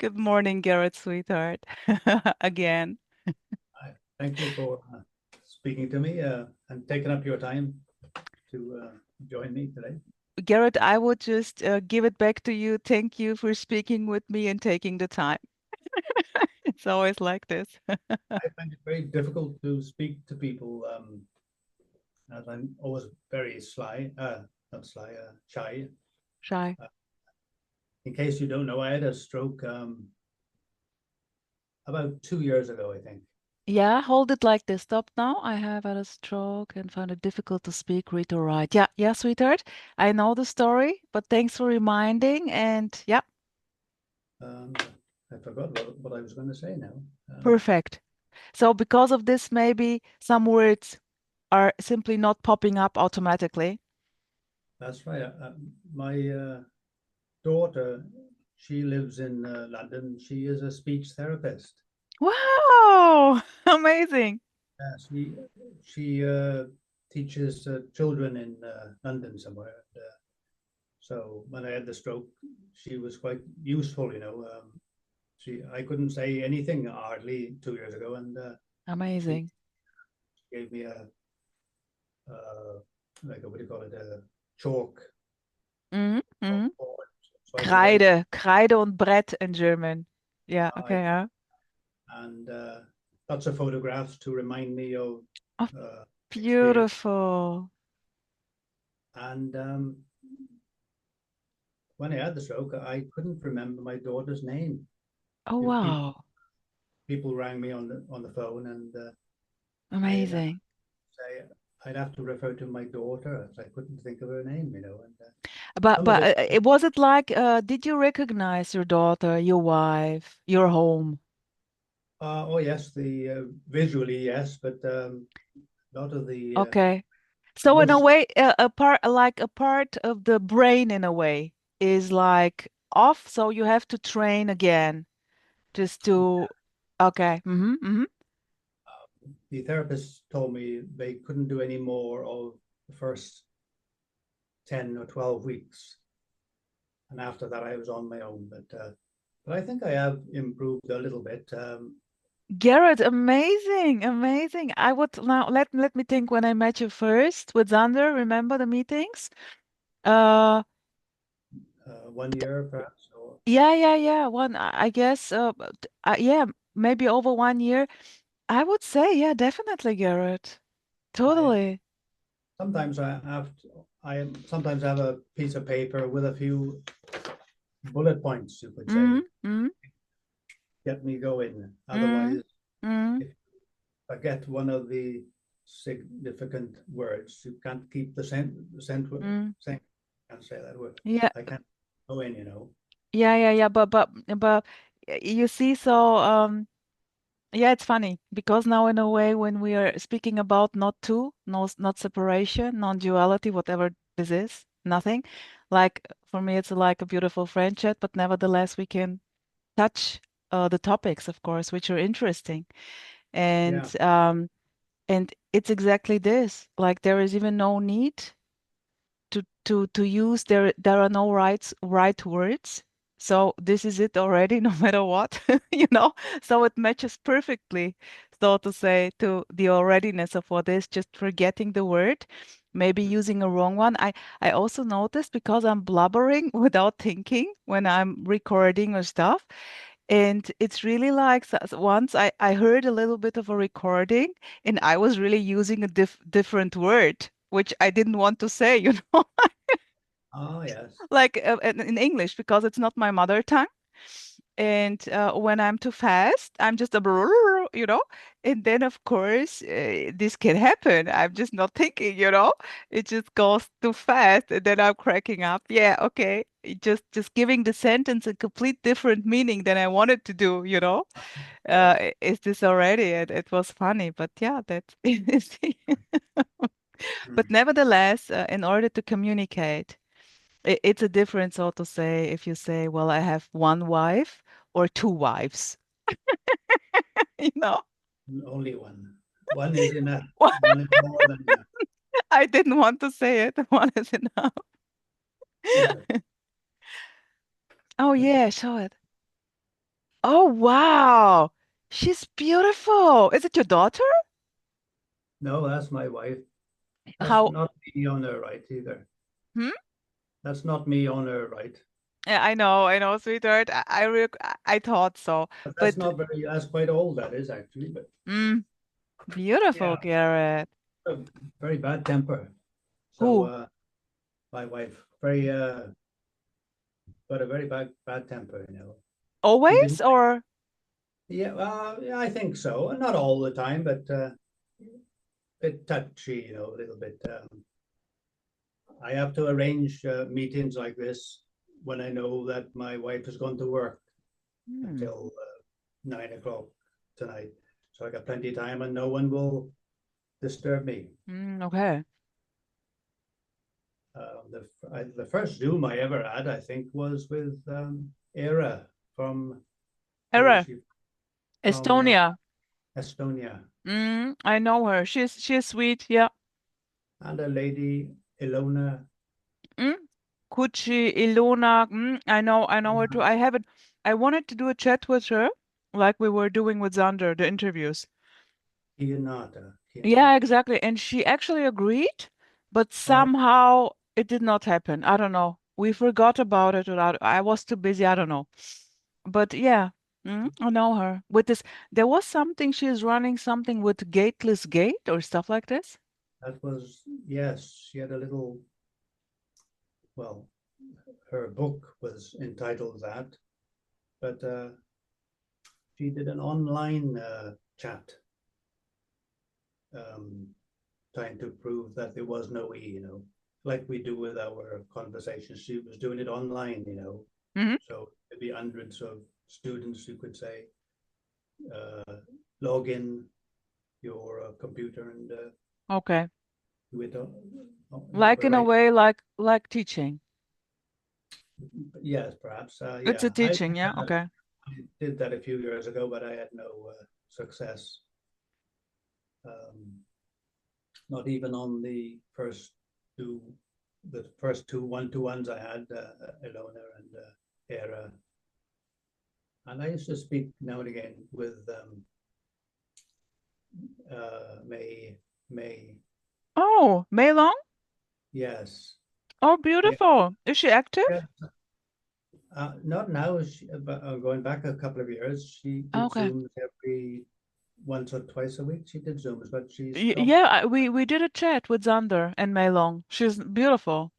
Good morning, gAReth, sweetheart. Again. Hi. Thank you for speaking to me and taking up your time to join me today. gAReth, I would just give it back to you. Thank you for speaking with me and taking the time. It's always like this. I find it very difficult to speak to people as I'm always very not sly, shy. Shy. Uh, in case you don't know, I had a stroke about 2 years ago, I think. Yeah, hold it like this. Stop now. I have had a stroke and found it difficult to speak, read, or write. Yeah, yeah, sweetheart. I know the story, but thanks for reminding. And yeah, Um, I forgot what I was going to say now. perfect. So because of this, maybe some words are simply not popping up automatically. That's right. My daughter, she lives in London. She is a speech therapist. Wow, amazing. She teaches children in London somewhere. So when I had the stroke, she was quite useful. I couldn't say anything hardly 2 years ago, and she Amazing. gave me like what do you call it, a chalk Mhm, mhm. board, so I could write. Kreide und Brett in German. Yeah, Uh, okay, yeah. and lots of photographs to remind me of Oh, experience. beautiful. And when I had the stroke, I couldn't remember my daughter's name. Oh, If wow. people rang me on the phone, and I'd have Amazing. to say I'd have to refer to my daughter, as I couldn't think of her name. And But some of but it. it was it like did you recognize your daughter, your wife, your home? Oh yes, the visually yes, but a lot of the Okay. So in a emotion. way, a part of the brain in a way is like off, so you have to train again just to okay. Mm-hmm, mm-hmm. The therapist told me they couldn't do any more of the first 10 or 12 weeks, and after that I was on my own. But I think I have improved a little bit. gAReth, amazing, amazing. I would now let me think when I met you first with Xander, remember the meetings? Uh 1 year perhaps, or yeah, yeah, yeah. I guess yeah, maybe over 1 year. I would say, yeah, definitely, gAReth. I Totally. sometimes I sometimes have a piece of paper with a few bullet points, you could Mm, say, mm, get me going. mm, Otherwise, mm, if I get one of the significant words, you can't keep mm. sent can't say that word. Yeah, I can't go in. yeah, yeah, yeah. But you see, so yeah, it's funny because now in a way when we are speaking about not two, no, not separation, non-duality, whatever this is, nothing. Like for me, it's like a beautiful friendship, but nevertheless, we can touch the topics, of course, which are interesting. And Yeah, um, and it's exactly this. Like there is even no need to use there are no right words. So this is it already, no matter what, you know. So it matches perfectly, so to say, to the alreadiness of what is, just forgetting the word, maybe using a wrong one. I also noticed because I'm blubbering without thinking when I'm recording or stuff. And it's really like once I heard a little bit of a recording and I was really using a different word, which I didn't want to say, you know, oh yes. like in English because it's not my mother tongue. And when I'm too fast, I'm just a brrrr, you know. And then, of course, this can happen. I'm just not thinking, you know. It just goes too fast, and then I'm cracking up. Yeah, okay. Just giving the sentence a complete different meaning than I wanted to do, you know. Yes. Is this already? It was funny, but yeah, that's but Mm. nevertheless, in order to communicate. It's a difference, so to say, if you say, well, I have one wife or two wives, you know? Only one. One is enough. Well, One is more than enough. I didn't want to say it. One is enough. Yes. Oh, But yeah, show it. Oh, wow. She's beautiful. Is it your daughter? No, that's my wife. That's How? not me on her right either. Hmm? That's not me on her right. Yeah, I know, sweetheart. I thought so. But that's But not very, that's quite old, that is actually. But mm, beautiful, yeah, gAReth. a very bad temper. So Who? my wife, very got a very bad temper, you know. She Always didn't, or? yeah, yeah, I think so. Not all the time, but bit touchy, you know, a little bit. I have to arrange meetings like this when I know that my wife has gone to work Hmm. until 9 o'clock tonight. So I got plenty of time and no one will disturb me. Okay. The first Zoom I ever had, I think, was with Era from, where is Era, she? From Estonia. Estonia. I know her. She's sweet. Yeah. And a lady, Ilona. Mm. Kuchi, Ilona. I know her too. I haven't. I wanted to do a chat with her, like we were doing with Xander, the interviews. Kianata. Yeah, exactly. And she actually agreed, but Oh, somehow it did not happen. I don't know. We forgot about it, or I was too busy. I don't know. But yeah, I know her. With this, there was something she is running something with gateless gate or stuff like this. that was, yes, she had a little, well, her book was entitled that, but she did an online chat, um, trying to prove that there was no E, you know, like we do with our conversations. She was doing it online, you know, Hmm. so there'd be hundreds of students who could say, uh, log in your computer and Okay. do it Like in a right. way, like teaching. Yes, perhaps. It's Yeah, a teaching, yeah. Okay. I did that a few years ago, but I had no success. Um, Not even on two, the first two one-to-ones I had, Ilona and Era. And I used to speak now and again with May. Oh, Meilong? Yes. Oh, Yeah. beautiful. Is she active? Yeah. Not now, but going back a couple of years, she did Okay. Zooms every once or twice a week. She did Zooms, but she Y stopped. yeah, we did a chat with Xander and Meilong. She's beautiful.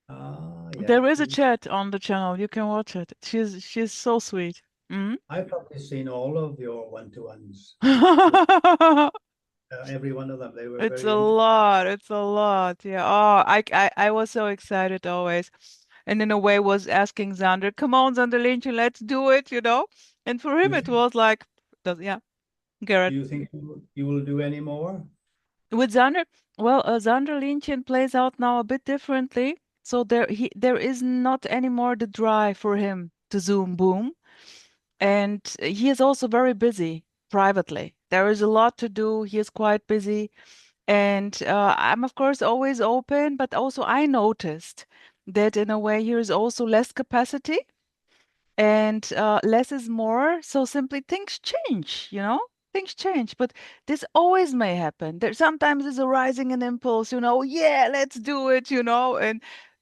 Ah, yeah. There is a chat on the channel. You can watch it. She's so sweet. Mm. I've probably seen all of your one-to-ones. Every one of them. They were It's very a interesting. lot. It's a lot. Yeah. Oh, I was so excited always. And in a way was asking Xander, come on, Xander Lynch, let's do it, you know? And for Do him you it think, was like, yeah, do Garrett. you think you will do any more? With Xander, well, Xander Lynch plays out now a bit differently. So there is not anymore the drive for him to zoom boom. And he is also very busy privately. There is a lot to do. He is quite busy. And I'm, of course, always open, but also I noticed that in a way here is also less capacity and less is more. So simply things change, you know? Things change, but this always may happen. There sometimes is a rising an impulse, you know, yeah, let's do it, you know, and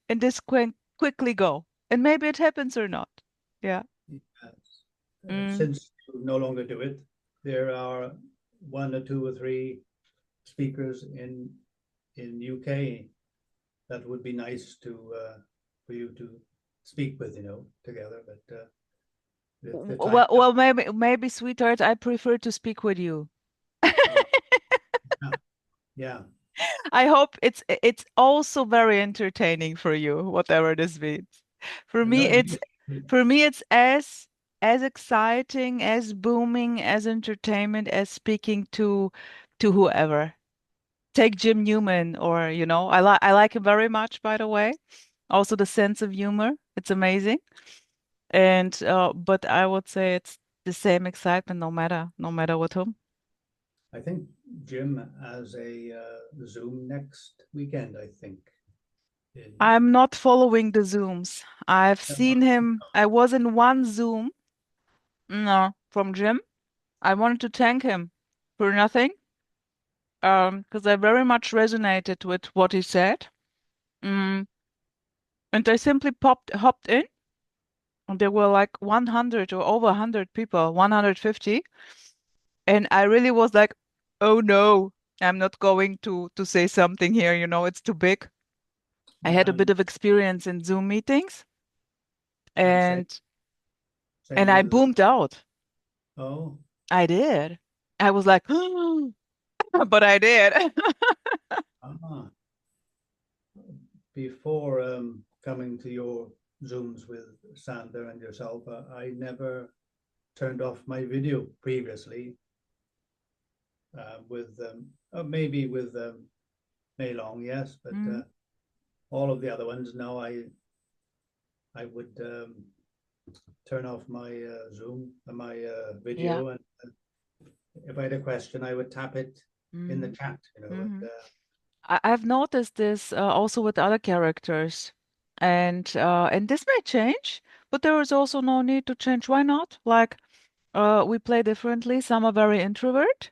this can quickly go. And maybe it happens or not. Yeah. Yes. Mm. Since you no longer do it, there are one or two or three speakers in UK that would be nice to for you to speak with, you know, together. But the time. Well, maybe, sweetheart, I prefer to speak with you. Uh, yeah, yeah. I hope it's also very entertaining for you, whatever this means. For I know me, it it's makes. for me it's as exciting, as booming, as entertainment as speaking to whoever. Take Jim Newman, or I like him very much, by the way. Also the sense of humor, it's amazing. And but I would say it's the same excitement no matter with whom. I think Jim has a Zoom next weekend. I think. In, I'm not following the Zooms. I've uh, seen him. I was in one Zoom No, from Jim. I wanted to thank him for nothing, because I very much resonated with what he said. Mm, and I simply hopped in, and there were like 100 or over 100 people, 150, and I really was like, oh no, I'm not going to say something here, it's too big. I had a bit of experience in Zoom meetings, And same, and same I with, boomed out. oh, I did. I was like, but I did. ah, before coming to your Zooms with Sander and yourself, I never turned off my video previously with maybe with Maylong, yes, but Mm, all of the other ones, no, I would turn off my Zoom, my yeah. video, and if I had a question, I would tap it in the Mm, chat, and mhm. I've noticed this also with other characters, and this may change, but there is also no need to change. Why not? Like, we play differently. Some are very introvert,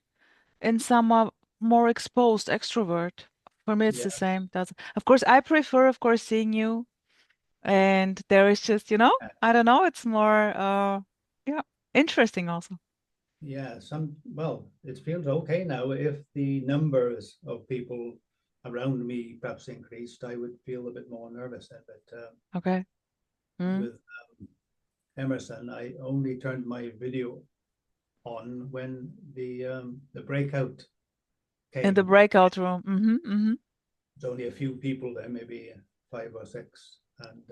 and some are more exposed extrovert. For me, it's yeah, the same. That's Of course, I prefer, of course, seeing you, and there is just, I don't know. It's more, yeah, interesting also. yeah, well, it feels okay now. If the numbers of people around me perhaps increased, I would feel a bit more nervous then. But Okay. Mm. with Emerson, I only turned my video on when the breakout In the came. breakout room. There's only a few people there, maybe five or six, and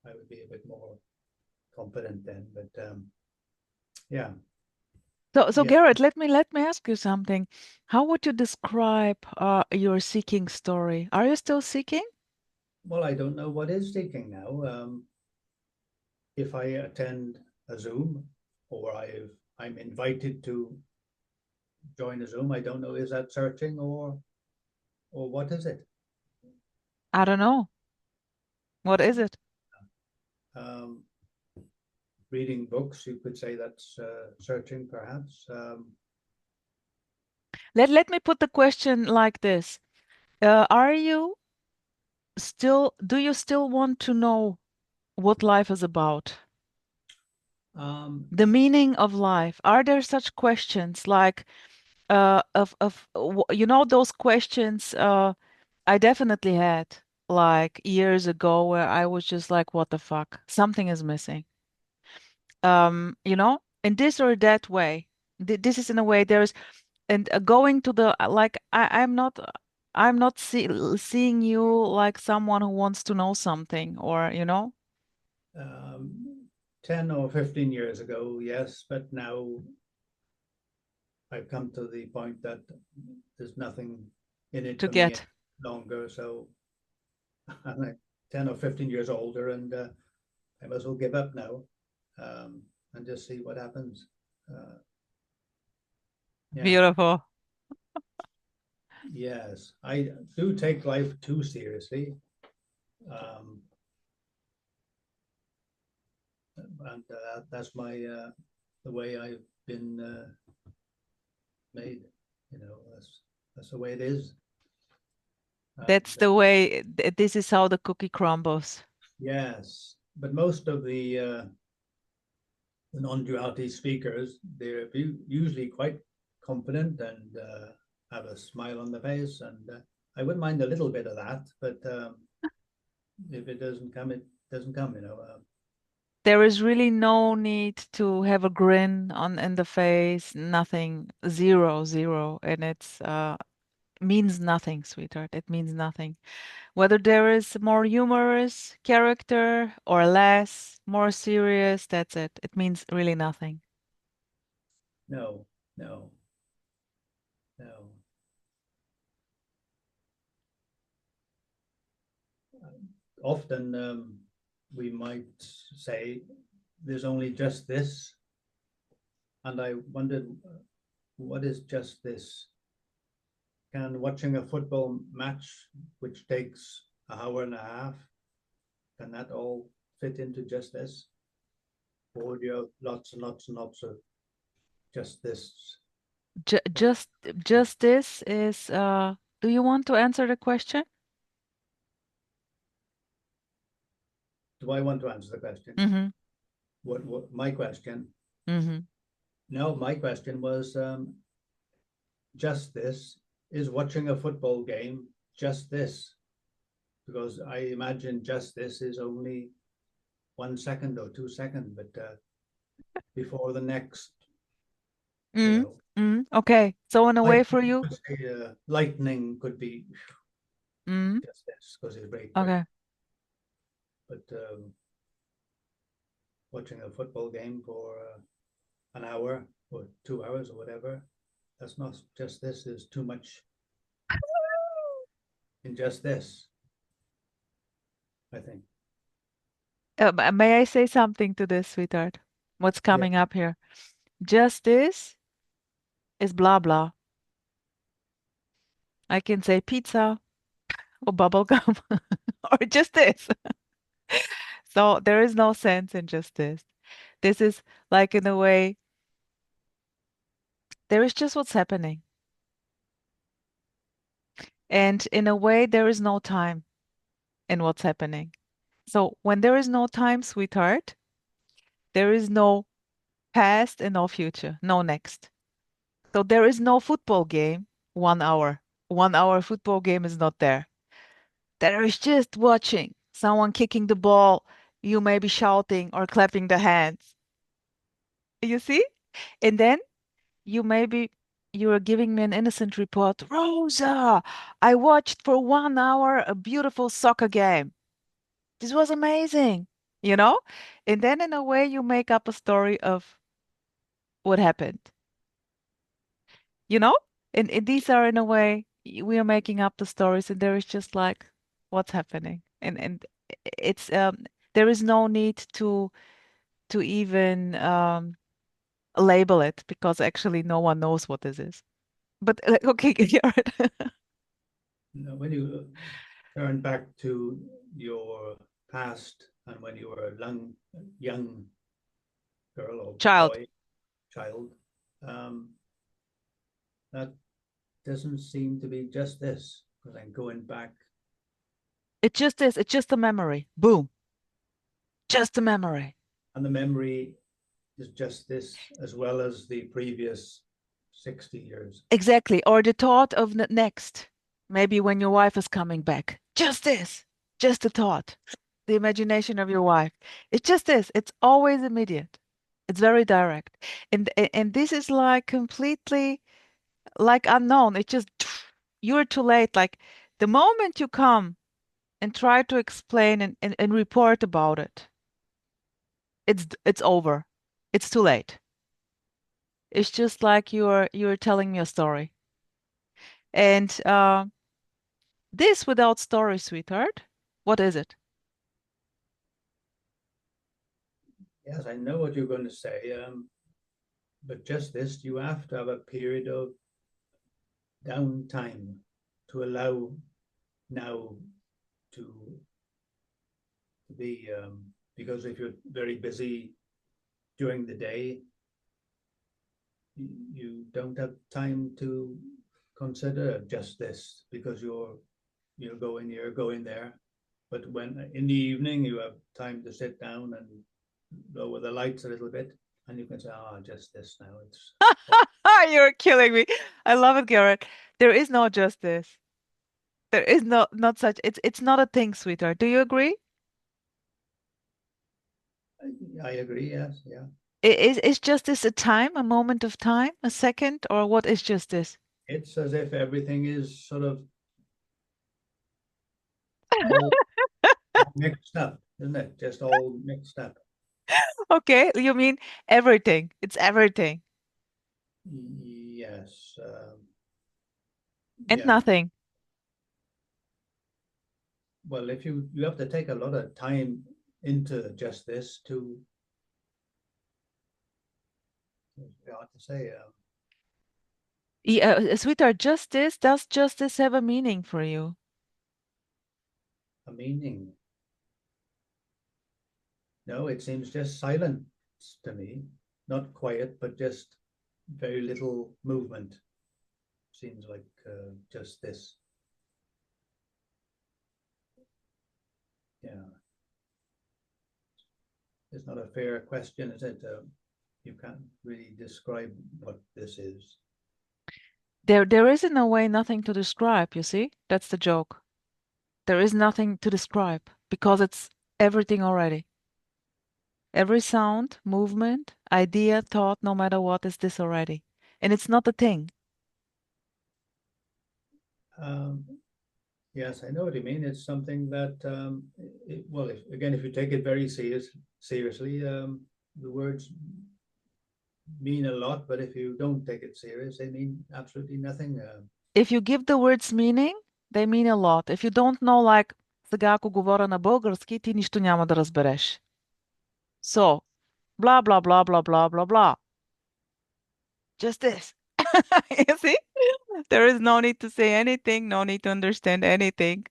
I would be a bit more confident then. But yeah, So yeah. Garrett, let me ask you something. How would you describe your seeking story? Are you still seeking? Well, I don't know what is taking now. If I attend a Zoom or I'm invited to join a Zoom, I don't know, is that searching or what is it? I don't know. What is it? Um, Reading books, you could say that's searching, perhaps. Let me put the question like this. Do you still want to know what life is about? Um, The meaning of life. Are there such questions like those questions I definitely had like years ago where I was just like, what the fuck? Something is missing. In this or that way. This is in a way there's and going to the like I'm not seeing you like someone who wants to know something or. um, 10 or 15 years ago, yes, but now I've come to the point that there's nothing in it To for me any get. longer. So I'm like 10 or 15 years older, and I must as well give up now and just see what happens. Uh, yeah, Beautiful. yes, I do take life too seriously. Um, and that's the way I've been made. That's the way it is. That's And the way, this is how the cookie crumbles. yes, but most of the non-duality speakers, they're usually quite confident and have a smile on their face, and I wouldn't mind a little bit of that, but if it doesn't come, it doesn't come. There is really no need to have a grin on in the face, nothing, zero, zero, and it's means nothing, sweetheart. It means nothing. Whether there is more humorous character or less, more serious, that's it. It means really nothing. No, no, no. Often we might say there's only just this, and I wondered what is just this? Can watching a football match, which takes an hour and a half, can that all fit into just this? board, you have lots and lots and lots of just this. Ju just this is do you want to answer the question? Do I want to answer the question? Mm-hmm. What my question? Mm-hmm. No, my question was just this is watching a football game. Just this, because I imagine just this is only 1 second or 2 seconds, but before the next, you Mm-hmm. know, Mm-hmm. Okay. So in a way for you. let's say, lightning could be Mm-hmm. just this because it's very quick. Okay. But watching a football game for an hour or 2 hours or whatever, that's not just this. There's too much in just this, I think. May I say something to this, sweetheart? What's Yeah. coming up here? Just this is blah blah. I can say pizza or bubble gum or just this. So there is no sense in just this. This is like in a way, there is just what's happening. And in a way, there is no time in what's happening. So when there is no time, sweetheart, there is no past and no future, no next. So there is no football game, 1 hour. 1 hour football game is not there. There is just watching someone kicking the ball. You may be shouting or clapping the hands. You see? And then you are giving me an innocent report. Rosa, I watched for 1 hour a beautiful soccer game. This was amazing, you know? And then in a way you make up a story of what happened, you know? And these are in a way we are making up the stories and there is just like what's happening. And it's there is no need to even label it because actually no one knows what this is. But okay, Garrett. When you turn back to your past and when you were a young girl or Child. boy, child, that doesn't seem to be just this. Because I'm going back, It just is. It's just a memory. Boom. Just a memory. and the memory is just this as well as the previous 60 years. Exactly. Or the thought of next. Maybe when your wife is coming back. Just this. Just the thought. The imagination of your wife. It's just this. It's always immediate. It's very direct. And this is like completely like unknown. It's just you're too late. Like the moment you come and try to explain and report about it, it's over. It's too late. It's just like you're telling me a story. And this without story, sweetheart, what is it? Yes, I know what you're going to say, but just this, you have to have a period of downtime to allow now to be, because if you're very busy during the day, you don't have time to consider just this because you're going there. But when in the evening you have time to sit down and lower the lights a little bit, and you can say, "Ah, just this now." It's You're killing me. I love it, Garrett. There is no justice. There is not such. It's not a thing, sweetheart. Do you agree? I agree. Yes, yeah. Is justice a time, a moment of time, a second, or what is justice? It's as if everything is sort of all mixed up, isn't it? Just all mixed up. Okay, you mean everything. It's everything Yes. and Yeah. nothing. Well, if you have to take a lot of time into just this to, hard to say, Yeah, sweetheart, justice, does justice have a meaning for you? a meaning. No, it seems just silent. to me. Not quiet, but just very little movement. Seems like just this. Yeah. It's not a fair question, is it? You can't really describe what this is. There is in a way nothing to describe, you see? That's the joke. There is nothing to describe because it's everything already. Every sound, movement, idea, thought, no matter what, is this already. And it's not a thing. Um, yes, I know what you mean. It's something that, well, if you take it very seriously, the words mean a lot, but if you don't take it serious, they mean absolutely nothing. If you give the words meaning, they mean a lot. If you don't know, like, сега ако говоря на български, ти нищо няма да разбереш. So, blah, blah, blah, blah, blah, blah, blah. Just this. You see? There is no need to say anything, no need to understand anything.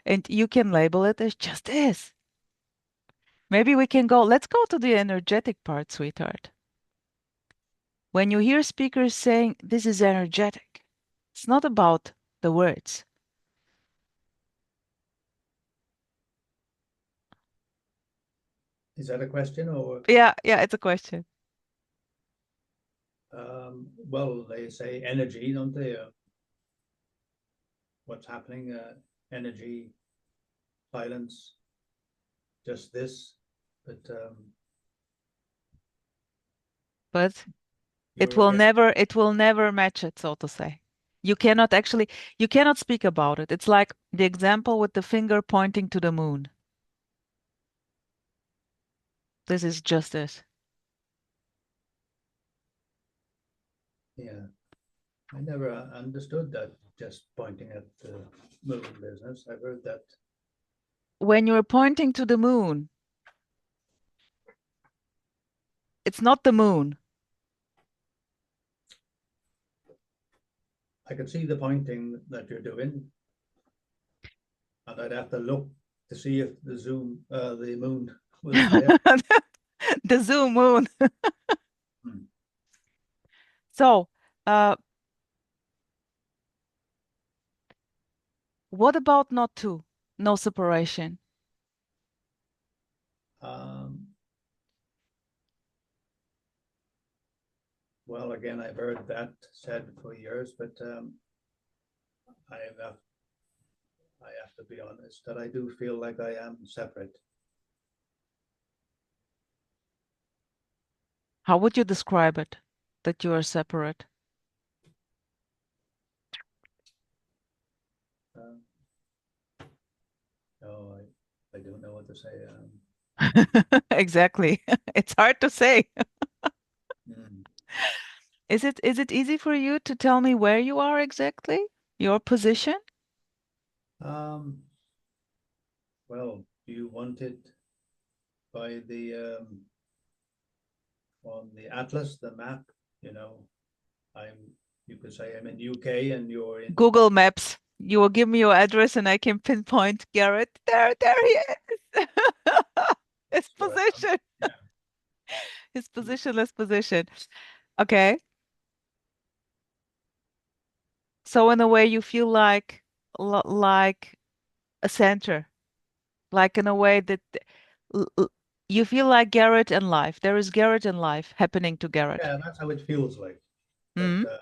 And you can label it as just this. Maybe we can go, let's go to the energetic part, sweetheart. When you hear speakers saying this is energetic, it's not about the words. Is that a question or? Yeah, it's a question. Well, they say energy, don't they? What's happening? Energy, silence, just this. But But you're again. it will never match it, so to say. You cannot speak about it. It's like the example with the finger pointing to the moon. This is just this. Yeah, I never understood that. Just pointing at the moon business. I've heard that. When you're pointing to the moon, it's not the moon. I could see the pointing that you're doing, and I'd have to look to see if the moon was there. The zoo moon. Hmm. So, what about not two? No separation. Um, well, again, I've heard that said for years, but I have I have to be honest that I do feel like I am separate. How would you describe it? That you are separate? Um, no, I don't know what to say. Exactly. It's hard to say. Mm. Is it easy for you to tell me where you are exactly? Your position? um, well, do you want it by the on the atlas, the map? You know, I'm. You could say I'm in UK and you're in. Google Maps. You will give me your address and I can pinpoint gAReth. There he is. His Well, position. yeah. His positionless position. Okay. So in a way you feel like a center. Like in a way that l- l- you feel like gAReth in life. There is gAReth in life happening to gAReth. Yeah, that's how it feels like. But Mm.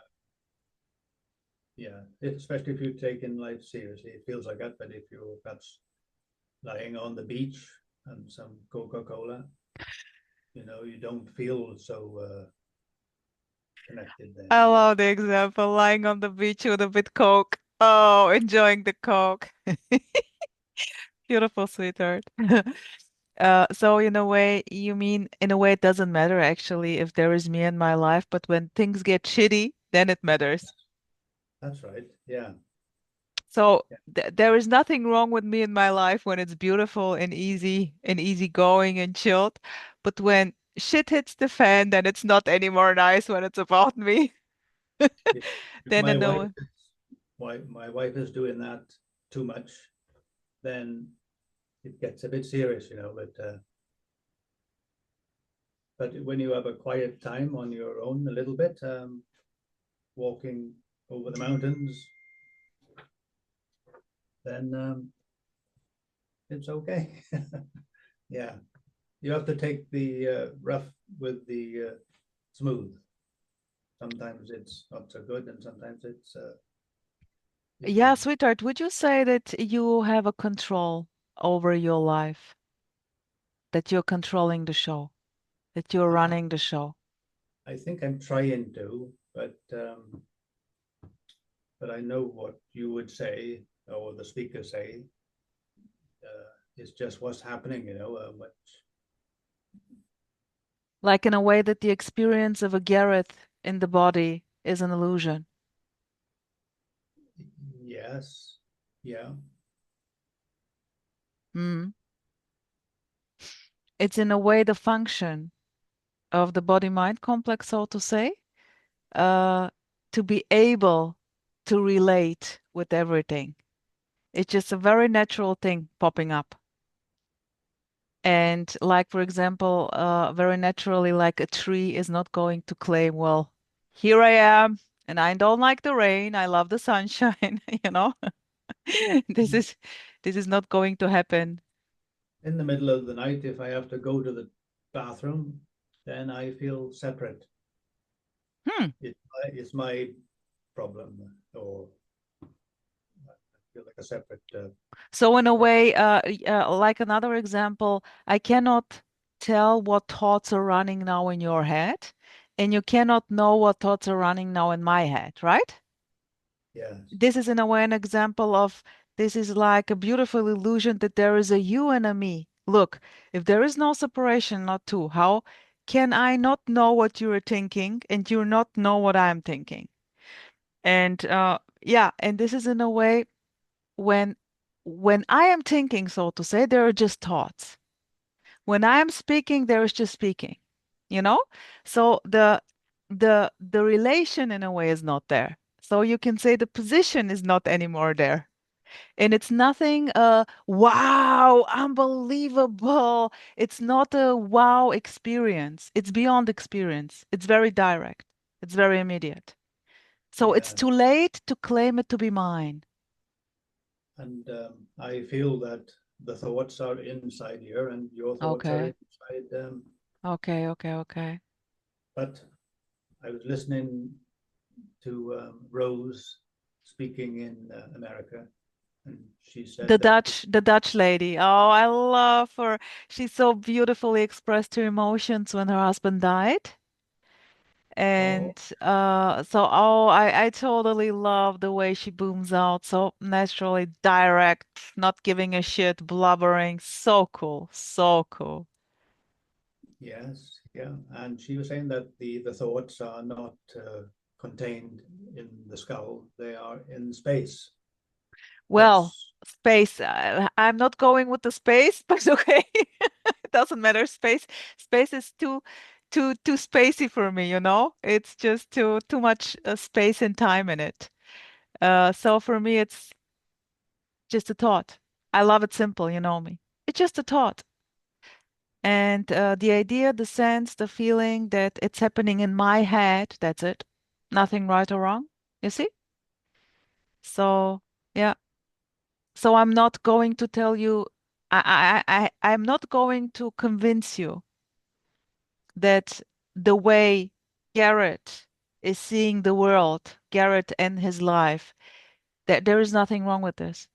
yeah, especially if you take in life seriously, it feels like that. But if you're perhaps lying on the beach and some Coca-Cola, you don't feel so connected then. I love the example, lying on the beach with a bit Coke. Oh, enjoying the Coke. Beautiful, sweetheart. So in a way, you mean in a way it doesn't matter actually if there is me in my life, but when things get shitty, then it matters. That's right. Yeah. So Yeah. th there is nothing wrong with me in my life when it's beautiful and easy going and chilled. But when shit hits the fan, then it's not anymore nice when it's about me. If Then my in a wife way. is why my wife is doing that too much, then it gets a bit serious. but when you have a quiet time on your own, a little bit, walking over the mountains, then it's okay. Yeah, you have to take the rough with the smooth. Sometimes it's not so good, and sometimes it's Yeah, good. sweetheart, would you say that you have a control over your life, that you're controlling the show, that you're Uh, running the show? I think I'm trying to, but I know what you would say or the speaker say. It's just what's happening, what Like in a way that the experience of a gAReth in the body is an illusion. yes, yeah, Mm. It's in a way the function of the body-mind complex, so to say, uh, to be able to relate with everything. It's just a very natural thing popping up. And like, for example, very naturally, like a tree is not going to claim, well, here I am, and I don't like the rain. I love the sunshine, you know? This is this is not going to happen. in the middle of the night, if I have to go to the bathroom, then I feel separate. Hmm. It's my problem, or I feel like a separate So in a person. way, like another example, I cannot tell what thoughts are running now in your head, and you cannot know what thoughts are running now in my head, right? Yes, This is in a way an example of this is like a beautiful illusion that there is a you and a me. Look, if there is no separation, not two, how can I not know what you're thinking and you not know what I'm thinking? And yeah, and this is in a way when I am thinking, so to say, there are just thoughts. When I am speaking, there is just speaking, you know? So the relation in a way is not there. So you can say the position is not anymore there. And it's nothing wow, unbelievable. It's not a wow experience. It's beyond experience. It's very direct. It's very immediate. So it's yeah, too late to claim it to be mine. and I feel that the thoughts are inside here, and your thoughts are Okay. inside. Okay, okay, okay. But I was listening to Rose speaking in America, and she said that. The Dutch lady. Oh, I love her. She so beautifully expressed her emotions when her husband died. Oh, And so oh, I totally love the way she booms out, so naturally direct, not giving a shit, blubbering. So cool, so cool. yes, yeah, and she was saying that the thoughts are not contained in the skull; they are in space. Well, That's space. I'm not going with the space, but okay. It doesn't matter. Space is too spacey for me, you know? It's just too much space and time in it. So for me, it's just a thought. I love it simple, you know me. It's just a thought. And the idea, the sense, the feeling that it's happening in my head, that's it. Nothing right or wrong. You see? So, yeah. So I'm not going to tell you, I'm not going to convince you that the way gAReth is seeing the world, gAReth and his life, that there is nothing wrong with this.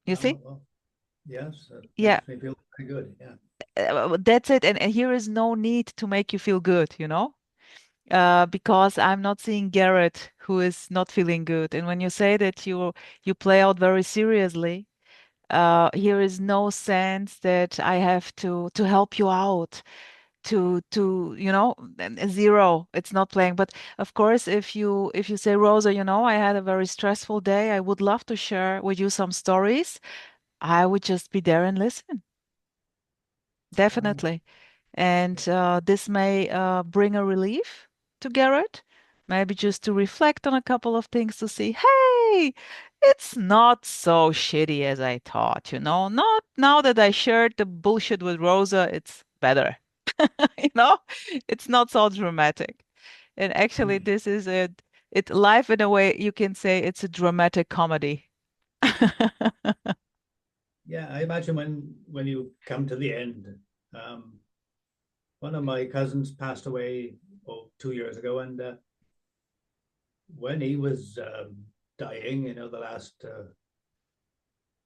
You see? well, yes, that Yeah, makes me feel very good. Yeah, that's it. And here is no need to make you feel good, you know? Because I'm not seeing gAReth who is not feeling good. And when you say that you play out very seriously, here is no sense that I have to help you out, to zero. It's not playing. But of course, if you say, Rosa, I had a very stressful day, I would love to share with you some stories. I would just be there and listen, oh, definitely. And yeah, this may bring a relief to gAReth, maybe just to reflect on a couple of things to see, hey, It's not so shitty as I thought, Not now that I shared the bullshit with Rosa, it's better. You know? It's not so dramatic. And actually, Hmm. this is it life in a way you can say it's a dramatic comedy. Yeah, I imagine when you come to the end, um, one of my cousins passed away 2 years ago, and when he was dying, the last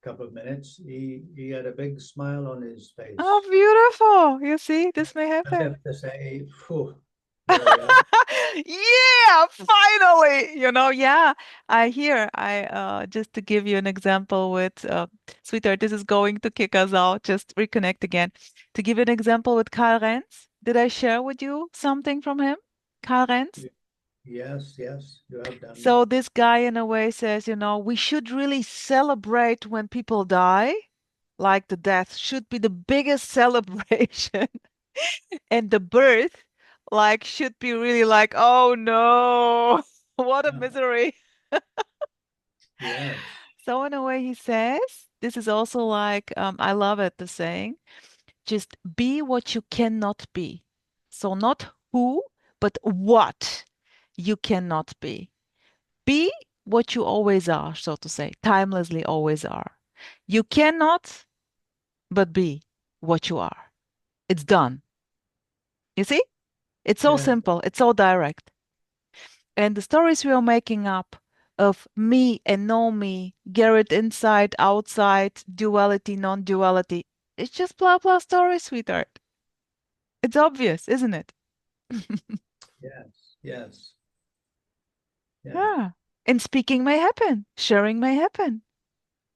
couple of minutes, he had a big smile on his Oh, face. beautiful. You see, this may I happen. have to say, phew, there we are. Yeah, finally. Yeah, I hear. I just to give you an example with sweetheart, this is going to kick us out. Just reconnect again. To give you an example with Karl Renz, did I share with you something from him? Karl Renz? Yes, yes, you have done. So this guy in a way says, we should really celebrate when people die. Like the death should be the biggest celebration. And the birth, like, should be really like, oh no, what a Uh, misery. yes, So in a way, he says, this is also like, I love it, the saying, just be what you cannot be. So not who, but what you cannot be. Be what you always are, so to say, timelessly always are. You cannot but be what you are. It's done. You see? It's so yes, simple. It's so direct. And the stories we are making up of me and no me, gAReth inside, outside, duality, non-duality, it's just blah blah story, sweetheart. It's obvious, isn't it? yes, yes, yeah. Yeah. And speaking may happen, sharing may happen,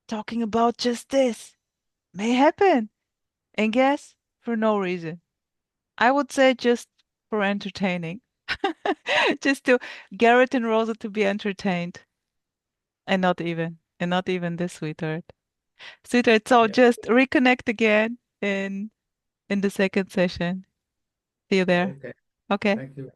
talking about just this may happen. And guess for no reason. I would say just for entertaining. Just to gAReth and Rosa to be entertained. And not even this, sweetheart. Sweetheart, so Yeah. just reconnect again in the second session. See you there. Okay. Okay. Thank you.